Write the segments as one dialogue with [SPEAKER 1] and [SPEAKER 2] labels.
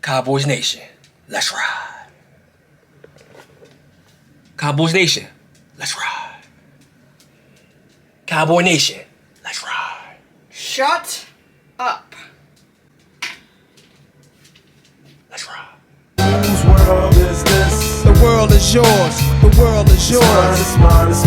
[SPEAKER 1] Cowboys Nation, let's ride. Cowboys Nation, let's ride. Cowboy Nation, let's ride.
[SPEAKER 2] Shut up.
[SPEAKER 1] Let's ride.
[SPEAKER 3] Whose world is this?
[SPEAKER 4] The world is yours. The world is yours.
[SPEAKER 3] It's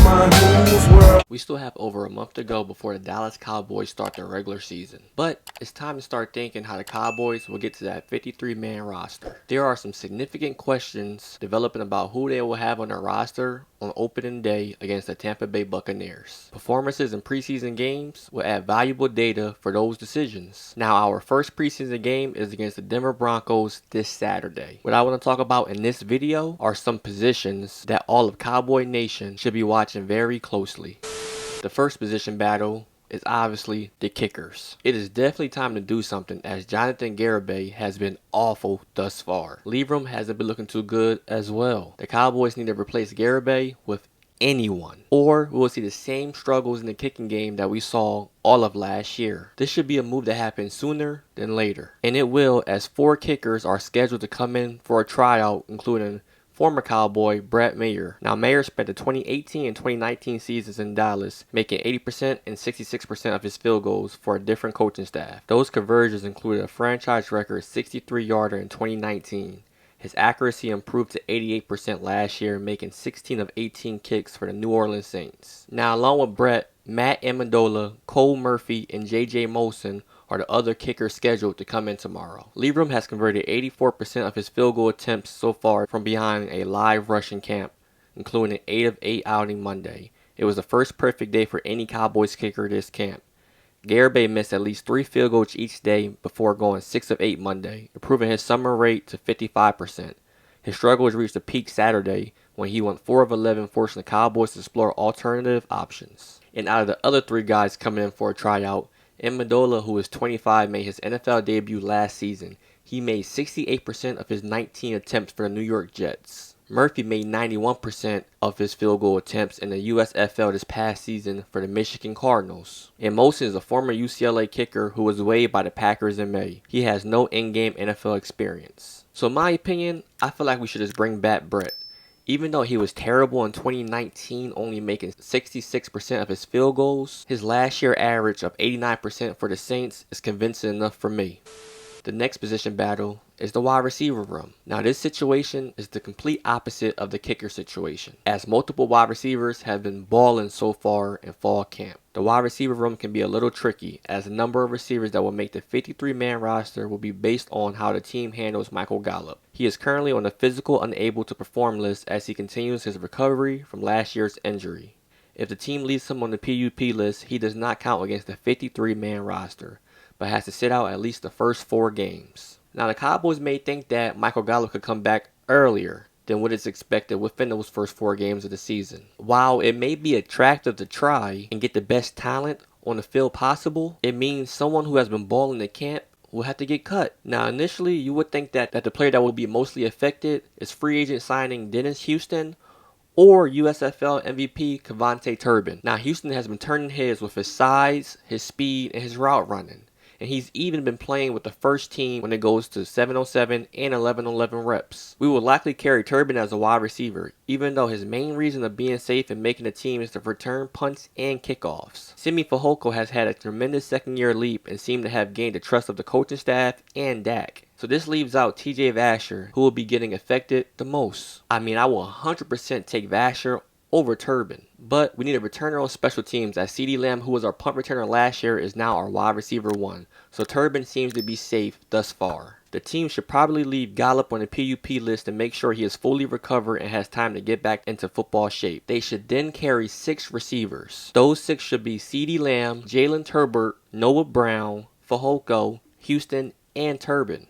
[SPEAKER 3] mine. Whose world?
[SPEAKER 5] We still have over a month to go before the Dallas Cowboys start their regular season. But it's time to start thinking how the Cowboys will get to that 53-man roster. There are some significant questions developing about who they will have on their roster on opening day against the Tampa Bay Buccaneers. Performances in preseason games will add valuable data for those decisions. Now, our first preseason game is against the Denver Broncos this Saturday. What I want to talk about in this video are some positions that all of Cowboy Nation should be watching very closely. The first position battle is obviously the kickers. It is definitely time to do something, as Jonathan Garibay has been awful thus far. Leverum hasn't been looking too good as well. The Cowboys need to replace Garibay with anyone, or we will see the same struggles in the kicking game that we saw all of last year. This should be a move that happens sooner than later, and it will, as 4 kickers are scheduled to come in for a tryout, including former Cowboy Brett Mayer. Now, Mayer spent the 2018 and 2019 seasons in Dallas, making 80% and 66% of his field goals for a different coaching staff. Those conversions included a franchise record 63-yarder in 2019. His accuracy improved to 88% last year, making 16 of 18 kicks for the New Orleans Saints. Now, along with Brett, Matt Amendola, Cole Murphy, and J.J. Molson are the other kickers scheduled to come in tomorrow. Leverum has converted 84% of his field goal attempts so far from behind a live rushing camp, including an 8 of 8 outing Monday. It was the first perfect day for any Cowboys kicker this camp. Garibay missed at least 3 field goals each day before going 6 of 8 Monday, improving his summer rate to 55%. His struggles reached a peak Saturday when he went 4 of 11, forcing the Cowboys to explore alternative options. And out of the other 3 guys coming in for a tryout, Amendola, who is 25, made his NFL debut last season. He made 68% of his 19 attempts for the New York Jets. Murphy made 91% of his field goal attempts in the USFL this past season for the Michigan Cardinals. And Molson is a former UCLA kicker who was waived by the Packers in May. He has no in-game NFL experience. So in my opinion, I feel like we should just bring back Brett. Even though he was terrible in 2019, only making 66% of his field goals, his last year average of 89% for the Saints is convincing enough for me. The next position battle is the wide receiver room. Now, this situation is the complete opposite of the kicker situation, as multiple wide receivers have been balling so far in fall camp. The wide receiver room can be a little tricky, as the number of receivers that will make the 53-man roster will be based on how the team handles Michael Gallup. He is currently on the physical unable to perform list as he continues his recovery from last year's injury. If the team leaves him on the PUP list, he does not count against the 53-man roster, but has to sit out at least the first 4 games. Now, the Cowboys may think that Michael Gallup could come back earlier than what is expected within those first 4 games of the season. While it may be attractive to try and get the best talent on the field possible, it means someone who has been balling in camp will have to get cut. Now, initially, you would think that the player that will be mostly affected is free agent signing Dennis Houston or USFL MVP Kevontae Turbin. Now, Houston has been turning heads with his size, his speed, and his route running. And he's even been playing with the first team when it goes to 7-on-7 and 11-on-11 reps. We will likely carry Turbin as a wide receiver, even though his main reason of being safe and making the team is to return punts and kickoffs. Simi Fehoko has had a tremendous second-year leap and seemed to have gained the trust of the coaching staff and Dak. So this leaves out TJ Vasher, who will be getting affected the most. I mean, I will 100% take Vasher over Turbin, but we need a returner on special teams, as CeeDee Lamb, who was our punt returner last year, is now our wide receiver 1, so Turbin seems to be safe thus far. The team should probably leave Gallup on the PUP list and make sure he is fully recovered and has time to get back into football shape. They should then carry 6 receivers. Those 6 should be CeeDee Lamb, Jalen Turbert, Noah Brown, Fehoko, Houston, and Turbin.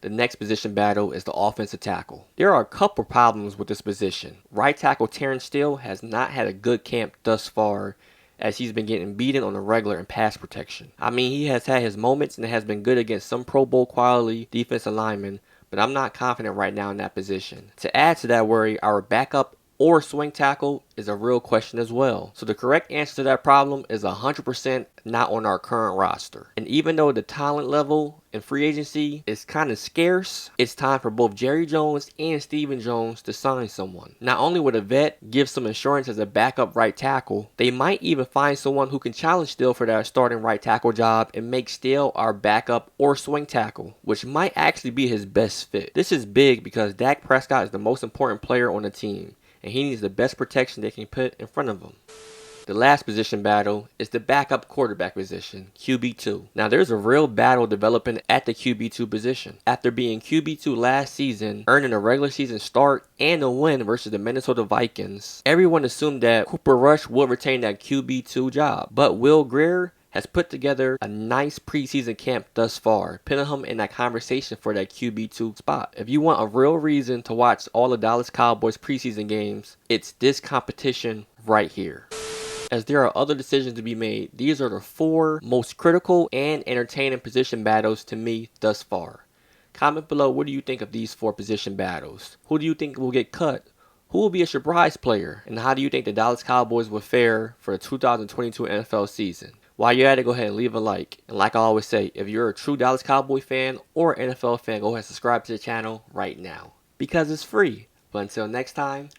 [SPEAKER 5] The next position battle is the offensive tackle. There are a couple problems with this position. Right tackle Terrence Steele has not had a good camp thus far, as he's been getting beaten on the regular in pass protection. I mean, he has had his moments and has been good against some Pro Bowl quality defensive linemen, but I'm not confident right now in that position. To add to that worry, our backup or swing tackle is a real question as well. So the correct answer to that problem is 100% not on our current roster. And even though the talent level in free agency is kind of scarce, it's time for both Jerry Jones and Stephen Jones to sign someone. Not only would a vet give some insurance as a backup right tackle, they might even find someone who can challenge Steele for that starting right tackle job and make Steele our backup or swing tackle, which might actually be his best fit. This is big because Dak Prescott is the most important player on the team, and he needs the best protection they can put in front of him. The last position battle is the backup quarterback position, QB2. Now there's a real battle developing at the QB2 position. After being QB2 last season, earning a regular season start and a win versus the Minnesota Vikings, everyone assumed that Cooper Rush would retain that QB2 job. But Will Grier has put together a nice preseason camp thus far, putting him in that conversation for that QB2 spot. If you want a real reason to watch all the Dallas Cowboys preseason games, it's this competition right here. As there are other decisions to be made, these are the 4 most critical and entertaining position battles to me thus far. Comment below, what do you think of these 4 position battles? Who do you think will get cut? Who will be a surprise player? And how do you think the Dallas Cowboys will fare for the 2022 NFL season? While you're at it, go ahead and leave a like. And like I always say, if you're a true Dallas Cowboy fan or NFL fan, go ahead and subscribe to the channel right now, because it's free. But until next time,